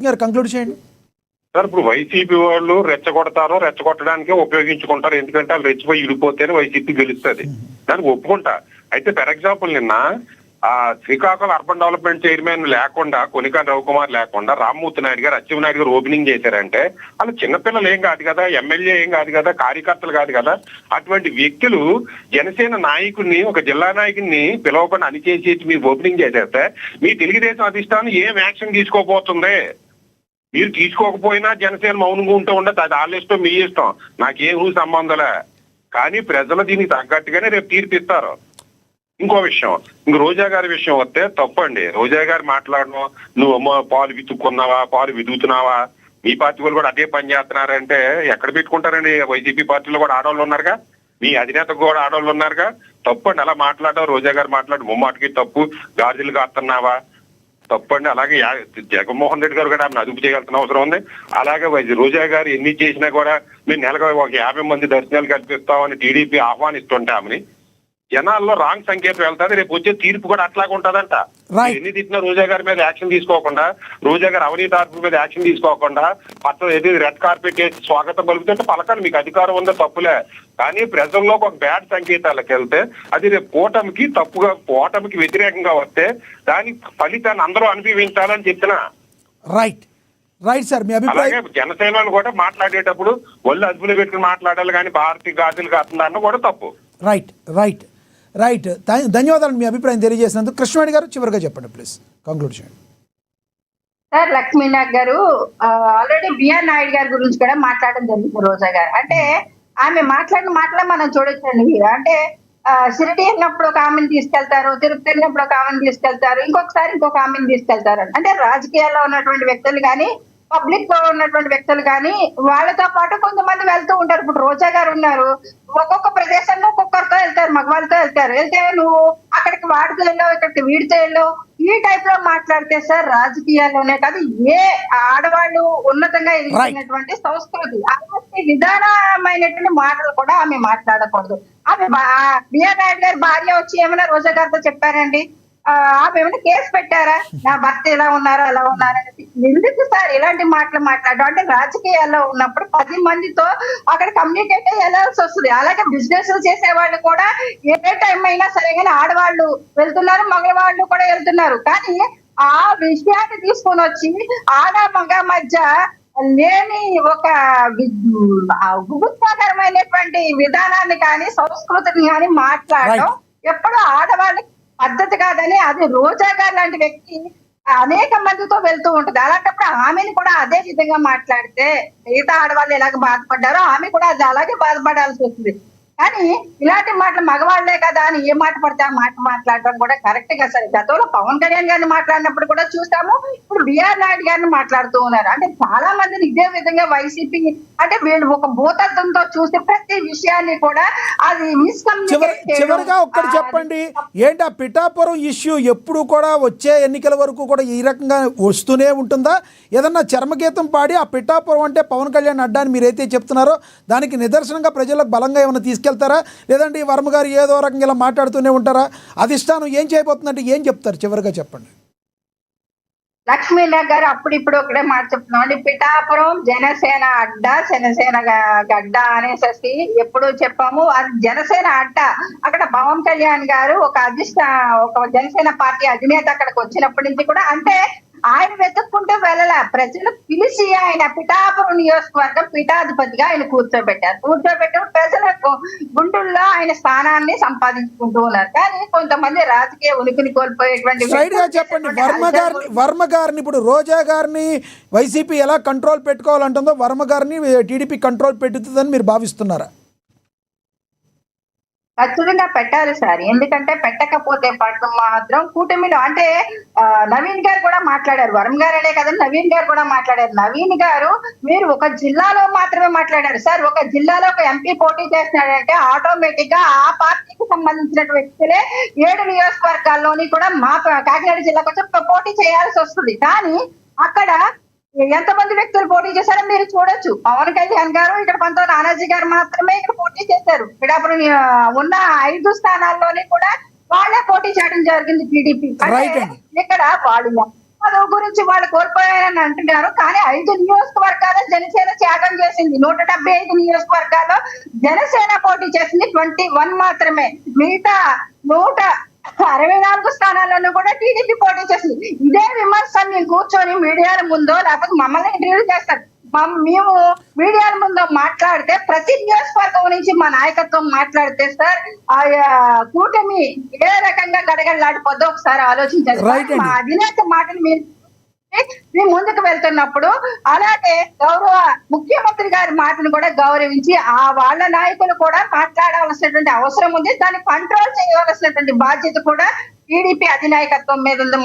గారు కంక్లూడ్ చేయండి సార్. ఇప్పుడు వైసీపీ వాళ్ళు రెచ్చగొట్టడానికే ఉపయోగించుకుంటారు. ఎందుకంటే వాళ్ళు రెచ్చిపోయి ఇడిపోతేనే వైసీపీ గెలుస్తుంది, దానికి ఒప్పుకుంటా. అయితే ఫర్ ఎగ్జాంపుల్ నిన్న శ్రీకాకుళం అర్బన్ డెవలప్మెంట్ చైర్మన్ లేకుండా, కొనికాని రవికుమార్ లేకుండా రామ్మూర్తి నాయుడు గారు, అచ్చెన్నాయుడు గారు ఓపెనింగ్ చేశారంటే వాళ్ళు చిన్నపిల్లలు ఏం కాదు కదా, ఎమ్మెల్యే ఏం కాదు కదా, కార్యకర్తలు కాదు కదా. అటువంటి వ్యక్తులు జనసేన నాయకుడిని, ఒక జిల్లా నాయకుడిని పిలవకుండా అణిచేసి మీరు ఓపెనింగ్ చేసేస్తే మీ తెలుగుదేశం అధిష్టానం ఏం యాక్షన్ తీసుకోబోతుంది? మీరు తీసుకోకపోయినా జనసేన మౌనంగా ఉంటూ ఉండదు, అది వాళ్ళ ఇష్టం, మీ ఇష్టం, నాకేం సంబంధంలే. కానీ ప్రజలు దీనికి తగ్గట్టుగానే రేపు తీర్పిస్తారు. ఇంకో విషయం, ఇంక రోజా గారి విషయం వస్తే తప్పండి. రోజా గారు మాట్లాడడం, నువ్వు అమ్మ పాలు వితుక్కున్నావా, పాలు విదుగుతున్నావా, మీ పార్టీ వాళ్ళు కూడా అదే పని చేస్తున్నారంటే ఎక్కడ పెట్టుకుంటారండి? వైసీపీ పార్టీలో కూడా ఆడవాళ్ళు ఉన్నారుగా, మీ అధినేతకు కూడా ఆడవాళ్ళు ఉన్నారుగా. తప్పండి అలా మాట్లాడడం. రోజా గారు మాట్లాడు ముమ్మాటికి తప్పు. గాజులు కాస్తున్నావా, తప్పండి. అలాగే జగన్మోహన్ రెడ్డి గారు కూడా ఆమెను అదుపు చేయాల్సిన అవసరం ఉంది. అలాగే రోజా గారు ఎన్ని చేసినా కూడా మేము నెలకు ఒక 50 మంది దర్శనాలు కల్పిస్తామని టీడీపీ ఆహ్వానిస్తుంటే ఆమెని జనాల్లో రాంగ్ సంకేతం వెళ్తాది. రేపు వచ్చే తీర్పు కూడా అట్లాగే ఉంటదంట. ఎన్ని తిట్టినా రోజా గారి మీద యాక్షన్ తీసుకోకుండా, రోజా గారి అవినీతి ఆరోపణల మీద యాక్షన్ తీసుకోకుండా, రెడ్ కార్పెట్ వేసి స్వాగతం పలుకుతుంటే పలకండి, మీకు అధికారం ఉందో తప్పులే. కానీ ప్రజల్లోకి ఒక బ్యాడ్ సంకేతాలకు వెళ్తే అది రేపు ఓటమికి వ్యతిరేకంగా వస్తే దాని ఫలితాన్ని అందరూ అనుభవించాలని చెప్తున్నా. రైట్ సార్, మీ అభిప్రాయం. అలాగే జనసేనలు కూడా మాట్లాడేటప్పుడు ఒళ్ళు అదుపులో పెట్టుకుని మాట్లాడాలి, కానీ భారతీయ గాజులు కాస్తుందన్న కూడా తప్పు. రైట్ ధన్యవాదాలు మీ అభిప్రాయం తెలియజేసినందుకు. కృష్ణవేణి గారు చివరిగా చెప్పండి ప్లీజ్, కంక్లూడ్ చేయండి. సార్, లక్ష్మీనాథ్ గారు ఆల్రెడీ బిఆర్ నాయుడు గారి గురించి కూడా మాట్లాడడం జరిగింది. రోజా గారు అంటే ఆమె మాట్లాడిన మాటలే మనం చూడొచ్చండి. అంటే షిరిడి వెళ్ళినప్పుడు ఒక ఆమెను తీసుకెళ్తారు, తిరుపతి వెళ్ళినప్పుడు ఒక ఆమెను తీసుకెళ్తారు, ఇంకొకసారి ఇంకొక ఆమెను తీసుకెళ్తారు. అంటే రాజకీయాల్లో ఉన్నటువంటి వ్యక్తులు కానీ, పబ్లిక్ లో ఉన్నటువంటి వ్యక్తులు కానీ వాళ్ళతో పాటు కొంతమంది వెళ్తూ ఉంటారు. ఇప్పుడు రోజా గారు ఉన్నారు, ఒక్కొక్క ప్రదేశంలో ఒక్కొక్కరితో వెళ్తారు, మగవాళ్ళతో వెళ్తే నువ్వు అక్కడికి వాడితో వెళ్ళావు, ఇక్కడికి వీడితో వెళ్ళావు, ఈ టైప్ లో మాట్లాడితే సార్ రాజకీయాల్లోనే కాదు ఏ ఆడవాళ్ళు ఉన్నతంగా ఎదిగినటువంటి సంస్కృతి అలాంటి విధానమైనటువంటి మాటలు కూడా ఆమె మాట్లాడకూడదు. ఆమె బిఆర్ నాయుడు గారి భార్య వచ్చి ఏమైనా రోజా గారితో చెప్పారండి? ఆమె ఏమైనా కేసు పెట్టారా, నా భర్త ఇలా ఉన్నారా అలా ఉన్నారనేసి? ఎందుకు సార్ ఇలాంటి మాటలు మాట్లాడడం? అంటే రాజకీయాల్లో ఉన్నప్పుడు 10 మందితో అక్కడ కమ్యూనికేట్ వెళ్ళాల్సి వస్తుంది. అలాగే బిజినెస్ చేసే వాళ్ళు కూడా ఏ టైం అయినా సరే కానీ ఆడవాళ్ళు వెళ్తున్నారు, మగవాళ్ళు కూడా వెళ్తున్నారు. కానీ ఆ విషయాన్ని తీసుకొని వచ్చి ఆడ మగ మధ్య లేని ఒక గురుత్వాకరమైనటువంటి విధానాన్ని కానీ సంస్కృతిని కానీ మాట్లాడడం ఎప్పుడూ ఆడవాళ్ళకి పద్ధతి కాదని, అది రోజా గారు లాంటి వ్యక్తి అనేక మందితో వెళ్తూ ఉంటది. అలాంటప్పుడు ఆమెను కూడా అదే విధంగా మాట్లాడితే మిగతా ఆడవాళ్ళు ఎలాగ బాధపడ్డారో ఆమె కూడా అది అలాగే బాధపడాల్సి వస్తుంది. కానీ ఇలాంటి మాటలు మగవాళ్లే కదా అని ఏ మాట పడితే ఆ మాట మాట్లాడడం కూడా కరెక్ట్ గా సరే. గతంలో పవన్ కళ్యాణ్ గారిని మాట్లాడినప్పుడు కూడా చూస్తాము, ఇప్పుడు బిఆర్ నాయుడు గారిని మాట్లాడుతూ ఉన్నారు. అంటే చాలా మందిని ఇదే విధంగా వైసీపీ అంటే వీళ్ళు ఒక భూతత్వంతో చూస్తే ప్రతి విషయాన్ని కూడా అది చివరిగా ఒక్కటి చెప్పండి, ఏంటి ఆ పిఠాపురం ఇష్యూ ఎప్పుడు కూడా వచ్చే ఎన్నికల వరకు కూడా ఈ రకంగా వస్తూనే ఉంటుందా? ఏదన్నా చర్మగీతం పాడి ఆ పిఠాపురం అంటే పవన్ కళ్యాణ్ అడ్డా అని మీరైతే చెప్తున్నారో దానికి నిదర్శనంగా ప్రజలకు బలంగా ఏమైనా తీసుకెళ్తారా? లేదంటే ఈ వర్మ గారు ఏదో రకంగా ఇలా మాట్లాడుతూనే ఉంటారా? అధిష్టానం ఏం చేయబోతుందంటే ఏం చెప్తారు? చివరిగా చెప్పండి. లక్ష్మీనాథ్ గారు అప్పుడిప్పుడు ఒకటే మాట చెప్తున్నాం అండి, పిఠాపురం జనసేన అడ్డా, జనసేన గడ్డ అనేసి ఎప్పుడు చెప్పాము. అది జనసేన అడ్డ. అక్కడ పవన్ కళ్యాణ్ గారు ఒక జనసేన పార్టీ అధినేత అక్కడికి వచ్చినప్పటి నుంచి కూడా అంటే ఆయన వెతుక్కుంటూ వెళ్ళాల, ప్రజలు పిలిచి ఆయన పిఠాపురం నియోజకవర్గం పీఠాధిపతిగా ఆయన కూర్చోబెట్టి ప్రజల గుండెల్లో ఆయన స్థానాన్ని సంపాదించుకుంటూ ఉన్నారు. కానీ కొంతమంది రాజకీయ ఉనికిని కోల్పోయేటువంటి చెప్పండి, వర్మ గారిని ఇప్పుడు రోజా గారిని వైసీపీ ఎలా కంట్రోల్ పెట్టుకోవాలంటుందో వర్మ గారిని టీడీపీ కంట్రోల్ పెట్టుతుందని మీరు భావిస్తున్నారా? ఖచ్చితంగా పెట్టాలి సార్. ఎందుకంటే పెట్టకపోతే మాత్రం కూటమిలో అంటే నవీన్ గారు కూడా మాట్లాడారు, వరం గారు అనే కదా నవీన్ గారు కూడా మాట్లాడారు. నవీన్ గారు మీరు ఒక జిల్లాలో మాత్రమే మాట్లాడారు సార్. ఒక జిల్లాలో ఒక ఎంపీ పోటీ చేస్తున్నాడంటే ఆటోమేటిక్ గా ఆ పార్టీకి సంబంధించిన వ్యక్తులే 7 నియోజకవర్గాల్లోని కూడా మా కాకినాడ జిల్లాకు వచ్చి పోటీ చేయాల్సి వస్తుంది. కానీ అక్కడ ఎంతమంది వ్యక్తులు పోటీ చేశారో మీరు చూడొచ్చు. పవన్ కళ్యాణ్ గారు ఇక్కడ పంతో నానాజీ గారు మాత్రమే ఇక్కడ పోటీ చేశారు. పిఠాపురం ఉన్న 5 స్థానాల్లోని కూడా వాళ్ళే పోటీ చేయడం జరిగింది టీడీపీ. ఇక్కడ వాళ్ళు పదవి గురించి వాళ్ళు కోల్పోయారని అంటున్నారు. కానీ 5 నియోజకవర్గాలు జనసేన త్యాగం చేసింది. 175 నియోజకవర్గాల్లో జనసేన పోటీ చేసింది 21 మాత్రమే. మిగతా 164 స్థానాలను కూడా టీడీపీ పోటీ చేసింది. ఇదే విమర్శలు నేను కూర్చొని మీడియాల ముందో లేకపోతే మమ్మల్ని ఇంటర్వ్యూ చేస్తారు. మేము మీడియాల ముందు మాట్లాడితే ప్రతి నియోజకవర్గం నుంచి మా నాయకత్వం మాట్లాడితే సార్ ఆ కూటమి ఏ రకంగా గడగడలాడిపోద్దో ఒకసారి ఆలోచించండి. Right అండి. మా అధినేత మాటలు మేము ముందుకు వెళ్తున్నప్పుడు అలాగే గౌరవ ముఖ్యమంత్రి గారి మాటను కూడా గౌరవించి వాళ్ళ నాయకులు కూడా మాట్లాడవలసినటువంటి అవసరం ఉంది. దాన్ని కంట్రోల్ చేయవలసినటువంటి బాధ్యత కూడా టీడీపీ అధినాయకత్వం మీద ఉంది.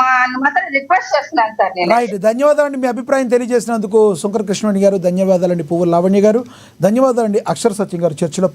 మాత్రం రిక్వెస్ట్ చేస్తున్నాను సార్ నేను. రైట్, ధన్యవాదాలండి మీ అభిప్రాయం తెలియజేసినందుకు శంకర కృష్ణవేణి గారు, ధన్యవాదాలండి పువ్వుల లావణ్య గారు, ధన్యవాదాలండి అక్షర సత్యం గారు చర్చలో